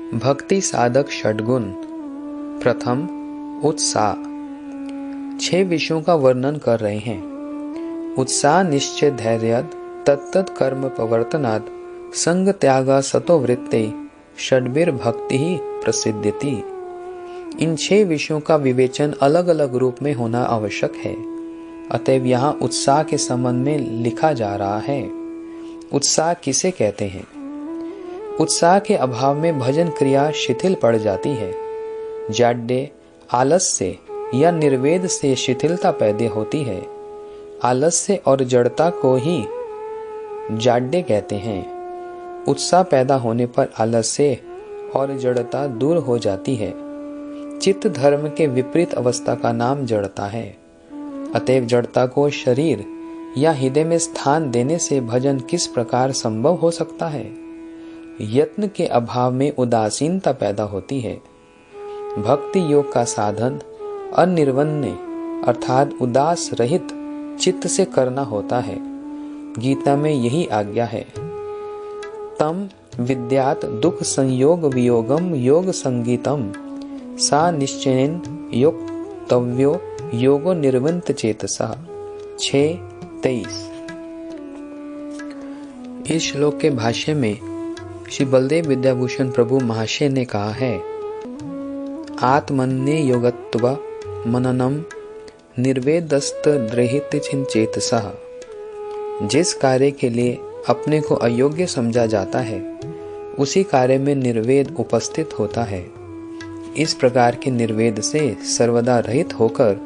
भक्ति साधक षड्गुण। प्रथम, उत्साह। 6 विषयों का वर्णन कर रहे हैं। उत्साह निश्चय धैर्य तत्तत् कर्म प्रवर्तनात् संग त्यागा सतो वृत्ते षड्भिर भक्ति ही प्रसिद्ध्यति। इन 6 विषयों का विवेचन अलग अलग रूप में होना आवश्यक है। अतएव यहाँ उत्साह के संबंध में लिखा जा रहा है। उत्साह किसे कहते हैं? उत्साह के अभाव में भजन क्रिया शिथिल पड़ जाती है। जाड्य, आलस्य या निर्वेद से शिथिलता पैदा होती है। आलस्य और जड़ता को ही जाड्य कहते हैं। उत्साह पैदा होने पर आलस्य और जड़ता दूर हो जाती है। चित्त धर्म के विपरीत अवस्था का नाम जड़ता है। अतएव जड़ता को शरीर या हृदय में स्थान देने से भजन किस प्रकार संभव हो सकता है? यत्न के अभाव में उदासीनता पैदा होती है। भक्ति योग का साधन अनिर्वन्य अर्थात उदास रहित चित्त से करना होता है। गीता में यही आज्ञा है। तम विद्यात दुख संयोग वियोगम योग संगीतम सा निश्चयेन योक्तव्यो योगो निर्विन्त चेतसा। 6:23। इस श्लोक के भाष्य में श्री बलदेव विद्याभूषण प्रभु महाशय ने कहा है, आत्मन्ये योगत्व मननम निर्वेदस्त द्रहित चिंचेतसः। जिस कार्य के लिए अपने को अयोग्य समझा जाता है उसी कार्य में निर्वेद उपस्थित होता है। इस प्रकार के निर्वेद से सर्वदा रहित होकर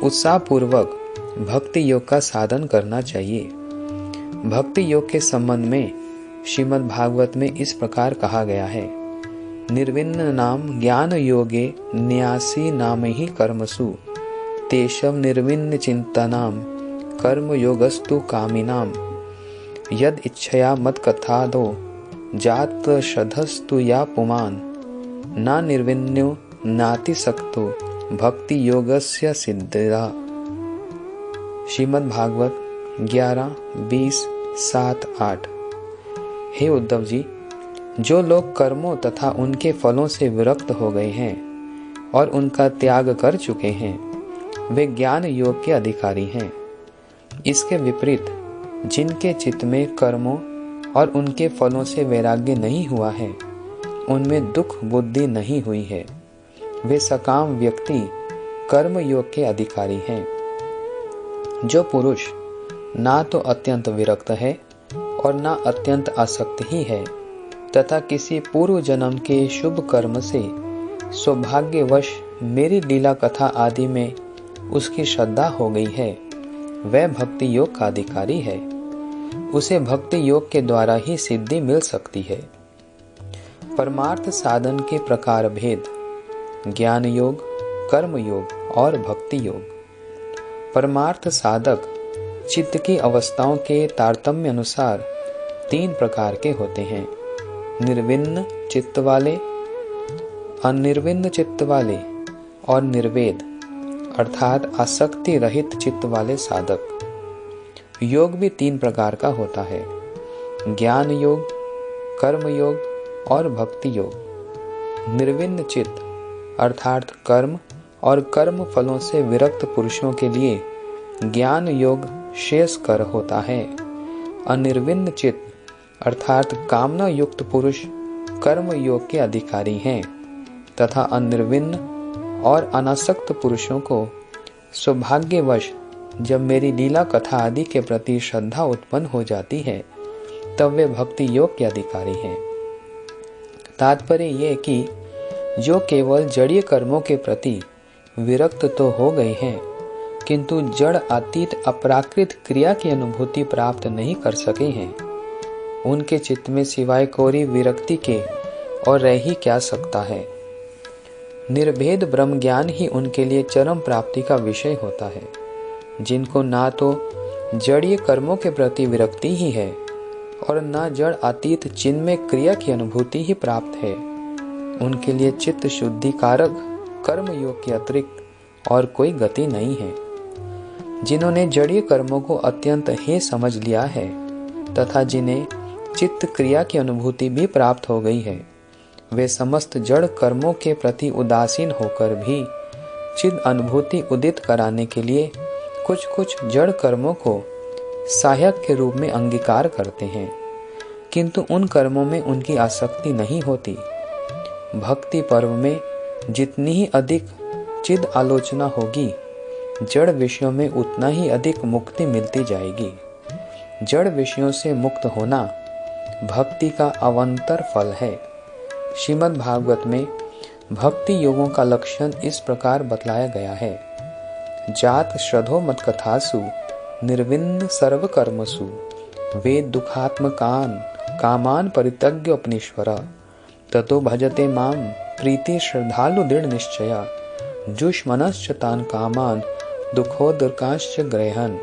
उत्साहपूर्वक भक्ति योग का साधन करना चाहिए। भक्ति योग के संबंध में श्रीमद् भागवत में इस प्रकार कहा गया है, निर्विन्न नाम ज्ञान योगे न्यासी नाम ही कर्मसु तेषम निर्विन्न चिंतनाम कर्म योगस्तु कामिनाम यद इच्छया मत कथा दो जात श्रद्धस्तु या पुमान ना निर्विन्यो नाति सक्तो भक्ति योगस्य सिद्धिदा। श्रीमद् भागवत 11:20-7-8। हे उद्धव जी, जो लोग कर्मों तथा उनके फलों से विरक्त हो गए हैं और उनका त्याग कर चुके हैं वे ज्ञान योग के अधिकारी हैं। इसके विपरीत जिनके चित्त में कर्मों और उनके फलों से वैराग्य नहीं हुआ है उनमें दुख बुद्धि नहीं हुई है। वे सकाम व्यक्ति कर्म योग के अधिकारी हैं। जो पुरुष ना तो अत्यंत विरक्त है और ना अत्यंत आसक्त ही है तथा किसी पूर्व जन्म के शुभ कर्म से सौभाग्यवश मेरी लीला कथा आदि में उसकी श्रद्धा हो गई है, वह भक्ति योग का अधिकारी है। उसे भक्ति योग के द्वारा ही सिद्धि मिल सकती है। परमार्थ साधन के प्रकार भेद: ज्ञान योग, कर्म योग और भक्ति योग। परमार्थ साधक चित्त की अवस्थाओं के तारतम्य अनुसार 3 प्रकार के होते हैं: निर्विन्न चित्त वाले, अनिर्विन्न चित्त वाले और निर्वेद अर्थात आसक्ति रहित चित्त वाले साधक। योग भी 3 प्रकार का होता है: ज्ञान योग, कर्म योग और भक्ति योग। निर्विन्न चित्त अर्थात कर्म और कर्म फलों से विरक्त पुरुषों के लिए ज्ञान योग श्रेयस्कर होता है। अनिर्विन्न चित्त अर्थात कामना युक्त पुरुष कर्म योग के अधिकारी हैं तथा अनिर्विन्न और अनासक्त पुरुषों को सौभाग्यवश जब मेरी लीला कथा आदि के प्रति श्रद्धा उत्पन्न हो जाती है तब वे भक्ति योग के अधिकारी हैं। तात्पर्य ये कि जो केवल जड़ीय कर्मों के प्रति विरक्त तो हो गए हैं किंतु जड़ अतीत अपराकृत क्रिया की अनुभूति प्राप्त नहीं कर सके हैं, उनके चित्त में सिवाय कोरी विरक्ति के और रह ही क्या सकता है। निर्भेद ब्रह्म ज्ञान ही उनके लिए चरम प्राप्ति का विषय होता है। जिनको ना तो जड़ीय कर्मों के प्रति विरक्ति ही है और ना जड़ अतीत चिन्मय क्रिया की अनुभूति ही प्राप्त है, उनके लिए चित्त शुद्धि कारक कर्म योग के अतिरिक्त और कोई गति नहीं है। जिन्होंने जड़ीय कर्मों को अत्यंत हे समझ लिया है तथा जिन्हें चित्त क्रिया की अनुभूति भी प्राप्त हो गई है, वे समस्त जड़ कर्मों के प्रति उदासीन होकर भी चिद अनुभूति उदित कराने के लिए कुछ कुछ जड़ कर्मों को सहायक के रूप में अंगीकार करते हैं, किंतु उन कर्मों में उनकी आसक्ति नहीं होती। भक्ति पर्व में जितनी ही अधिक चिद आलोचना होगी, जड़ विषयों में उतना ही अधिक मुक्ति मिलती जाएगी। जड़ विषयों से मुक्त होना भक्ति का अवंतर फल है। श्रीमद् भागवत में भक्ति योगों का लक्षण इस प्रकार बतलाया गया है। जात श्रद्धो मत कथासु निर्विन्न सर्व कर्मसु वेद दुखात्मकान कामान परित्यज्य अपनीश्वर ततो भजते माम प्रीति श्रद्धालु दृढ़ निश्चया जुष्मनश्च तान कामान दुखोदर्काश्च ग्रहण।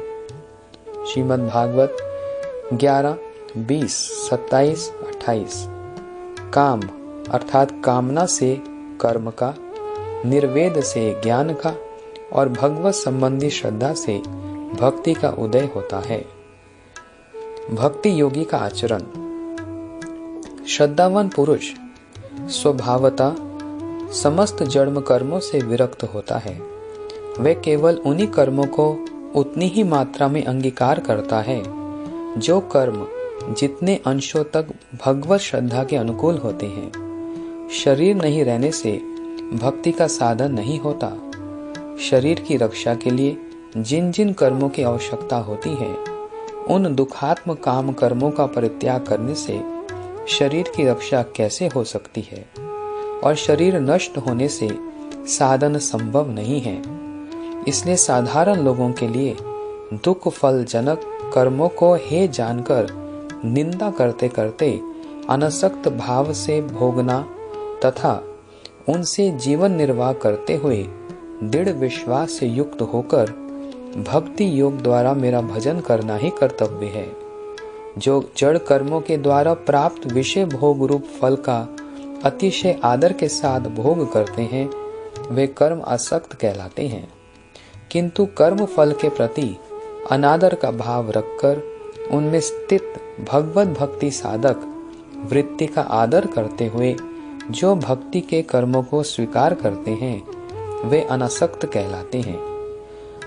श्रीमद् भागवत 11, 20, 27, 28। काम अर्थात कामना से कर्म का, निर्वेद से ज्ञान का और भगवत संबंधी श्रद्धा से भक्ति का उदय होता है। भक्ति योगी का आचरण। श्रद्धावान पुरुष स्वभावतः समस्त जन्म कर्मों से विरक्त होता है। वह केवल उन्हीं कर्मों को उतनी ही मात्रा में अंगीकार करता है जो कर्म जितने अंशों तक भगवत श्रद्धा के अनुकूल होते हैं। शरीर नहीं रहने से भक्ति का साधन नहीं होता। शरीर की रक्षा के लिए जिन जिन कर्मों की आवश्यकता होती है, उन दुखात्म काम कर्मों का परित्याग करने से शरीर की रक्षा कैसे हो सकती है? और शरीर नष्ट होने से साधन संभव नहीं है। इसलिए साधारण लोगों के लिए दुख फल जनक कर्मों को हे जानकर निंदा करते करते अनासक्त भाव से भोगना तथा उनसे जीवन निर्वाह करते हुए दृढ़ विश्वास से युक्त होकर भक्ति योग द्वारा मेरा भजन करना ही कर्तव्य है। जो जड़ कर्मों के द्वारा प्राप्त विषय भोग रूप फल का अतिशय आदर के साथ भोग करते हैं, वे कर्म आसक्त कहलाते हैं। किंतु कर्म फल के प्रति अनादर का भाव रखकर उनमें स्थित भगवत भक्ति साधक वृत्ति का आदर करते हुए जो भक्ति के कर्मों को स्वीकार करते हैं, वे अनासक्त कहलाते हैं।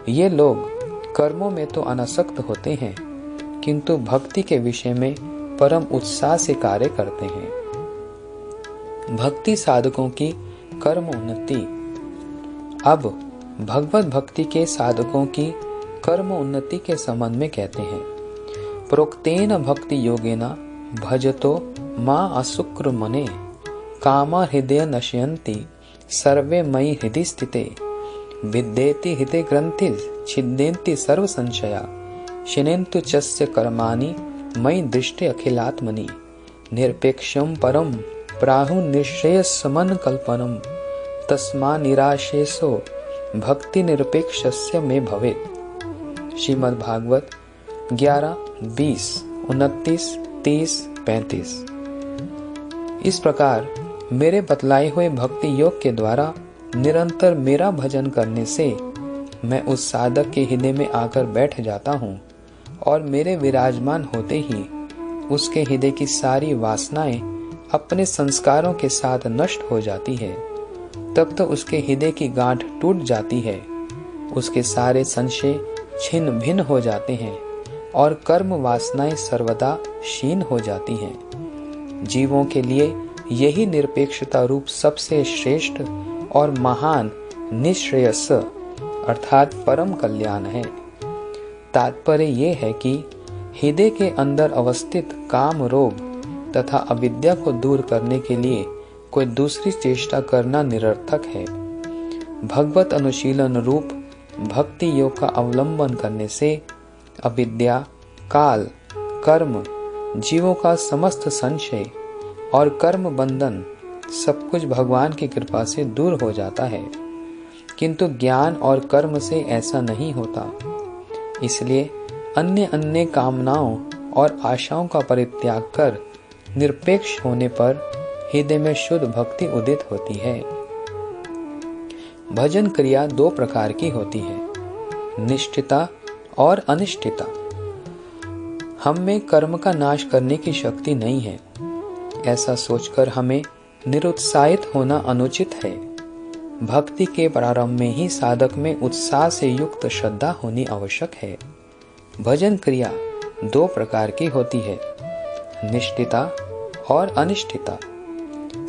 ये लोग कर्मों में तो अनासक्त होते हैं, किंतु भक्ति के विषय में परम उत्साह से कार्य करते हैं। भक्ति साधकों की कर्म उन्नति। अब भगवत भक्ति के साधकों की कर्म उन्नति के संबंध में कहते हैं। प्रोक्तेन भक्ति योगेन भजतो मां असुक्र मने कामा हृदय नश्यन्ति सर्वे मयि हृदि स्थिते विद्येति हृदय ग्रंथि छिद्यन्ति सर्व संशया शिनेन्तु चस्य कर्माणि मयि दृष्टि अखिलात्मनि निरपेक्षं परम प्राहु निश्चयसमन कल्पनम तस्मा निराशेषो भक्ति निरपेक्षस्य में भवेत्। श्रीमद् भागवत 11, 20, 29, 30, 35। इस प्रकार मेरे बतलाए हुए भक्ति योग के द्वारा निरंतर मेरा भजन करने से मैं उस साधक के हृदय में आकर बैठ जाता हूँ और मेरे विराजमान होते ही उसके हृदय की सारी वासनाएं अपने संस्कारों के साथ नष्ट हो जाती है। तब तो उसके हृदय की गांठ टूट जाती है, उसके सारे संशय छिन्न भिन्न हो जाते हैं और कर्म वासनाएं सर्वदा क्षीण हो जाती हैं। जीवों के लिए यही निरपेक्षता रूप सबसे श्रेष्ठ और महान निश्रेयस अर्थात परम कल्याण है। तात्पर्य ये है कि हृदय के अंदर अवस्थित काम रोग तथा अविद्या को दूर करने के लिए कोई दूसरी चेष्टा करना निरर्थक है। भगवत अनुशीलन रूप भक्ति योग का अवलंबन करने से अविद्या, काल, कर्म, जीवों का समस्त संशय और कर्म बंधन सब कुछ भगवान की कृपा से दूर हो जाता है। किंतु ज्ञान और कर्म से ऐसा नहीं होता। इसलिए अन्य अन्य कामनाओं और आशाओं का परित्याग कर निरपेक्ष होने पर हृदय में शुद्ध भक्ति उदित होती है। भजन क्रिया दो प्रकार की होती है, निष्ठिता और अनिष्ठिता। हम में कर्म का नाश करने की शक्ति नहीं है, ऐसा सोचकर हमें निरुत्साहित होना अनुचित है। भक्ति के प्रारंभ में ही साधक में उत्साह से युक्त श्रद्धा होनी आवश्यक है। भजन क्रिया दो प्रकार की होती है, निष्ठिता और अनिष्ठिता।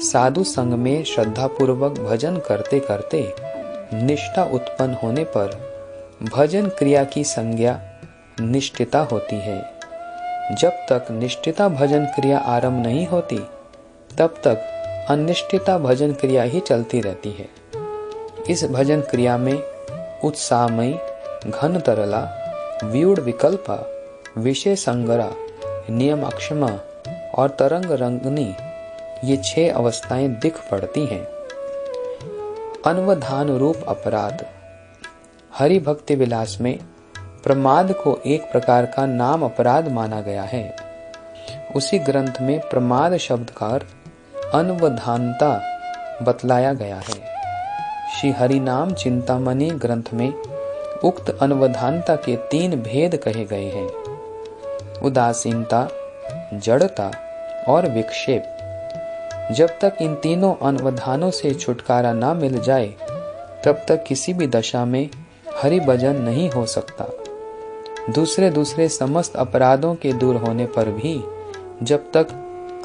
साधु संग में श्रद्धापूर्वक भजन करते करते निष्ठा उत्पन्न होने पर भजन क्रिया की संज्ञा निष्ठिता होती है। जब तक निष्ठिता भजन क्रिया आरंभ नहीं होती तब तक अनिष्ठिता भजन क्रिया ही चलती रहती है। इस भजन क्रिया में उत्साहमयी, घन तरला, व्यूढ़ विकल्पा, विषय संगरा, नियम अक्षमा और तरंग रंगनी, ये 6 अवस्थाएं दिख पड़ती हैं। अनवधान रूप अपराध। हरि भक्ति विलास में प्रमाद को एक प्रकार का नाम अपराध माना गया है। उसी ग्रंथ में प्रमाद शब्द का अर्थ अनवधानता बतलाया गया है। श्री हरि नाम चिंतामणि ग्रंथ में उक्त अनवधानता के 3 भेद कहे गए हैं, उदासीनता, जड़ता और विक्षेप। जब तक इन तीनों अनवधानों से छुटकारा ना मिल जाए तब तक किसी भी दशा में हरि भजन नहीं हो सकता। दूसरे समस्त अपराधों के दूर होने पर भी जब तक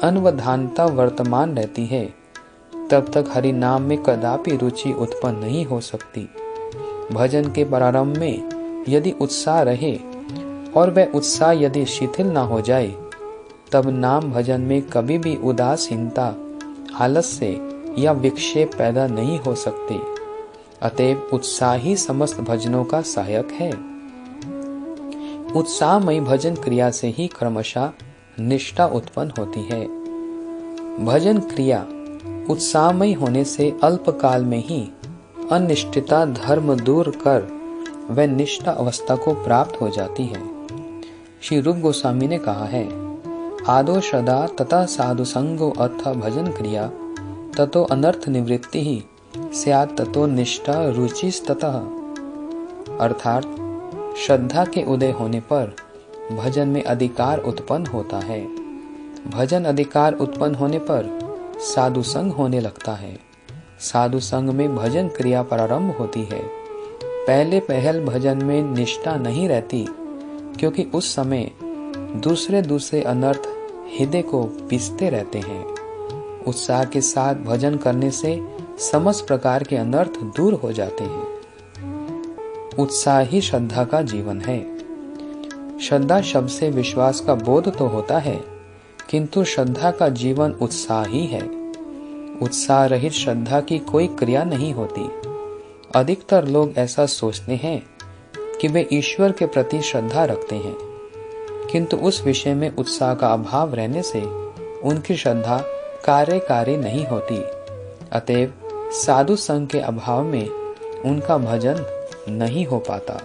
अनवधानता वर्तमान रहती है तब तक हरि नाम में कदापि रुचि उत्पन्न नहीं हो सकती। भजन के प्रारंभ में यदि उत्साह रहे और वह उत्साह यदि शिथिल ना हो जाए तब नाम भजन में कभी भी उदासीनता, आलस्य या विक्षेप पैदा नहीं हो सकते। अतएव उत्साह ही समस्त भजनों का सहायक है। उत्साहमयी भजन क्रिया से ही क्रमशः निष्ठा उत्पन्न होती है। भजन क्रिया उत्साहमयी होने से अल्पकाल में ही अनिष्ठिता धर्म दूर कर वह निष्ठा अवस्था को प्राप्त हो जाती है। श्री रूप गोस्वामी ने कहा है, आदो श्रद्धा तथा साधु संगो अथ भजन क्रिया ततो अनर्थ निवृत्ति ही स्यात् ततो निष्ठा रुचिस्ततः। अर्थात श्रद्धा के उदय होने पर भजन में अधिकार उत्पन्न होता है। भजन अधिकार उत्पन्न होने पर साधु संग होने लगता है। साधु संग में भजन क्रिया प्रारंभ होती है। पहल भजन में निष्ठा नहीं रहती क्योंकि उस समय दूसरे अनर्थ हृदय को पीसते रहते हैं। उत्साह के साथ भजन करने से समस्त प्रकार के अनर्थ दूर हो जाते हैं। उत्साह ही श्रद्धा का जीवन है। श्रद्धा शब्द से विश्वास का बोध तो होता है किंतु श्रद्धा का जीवन उत्साह ही है। उत्साह रहित श्रद्धा की कोई क्रिया नहीं होती। अधिकतर लोग ऐसा सोचते हैं कि वे ईश्वर के प्रति श्रद्धा रखते हैं किंतु उस विषय में उत्साह का अभाव रहने से उनकी श्रद्धा कार्यकारी नहीं होती। अतएव साधु संग के अभाव में उनका भजन नहीं हो पाता।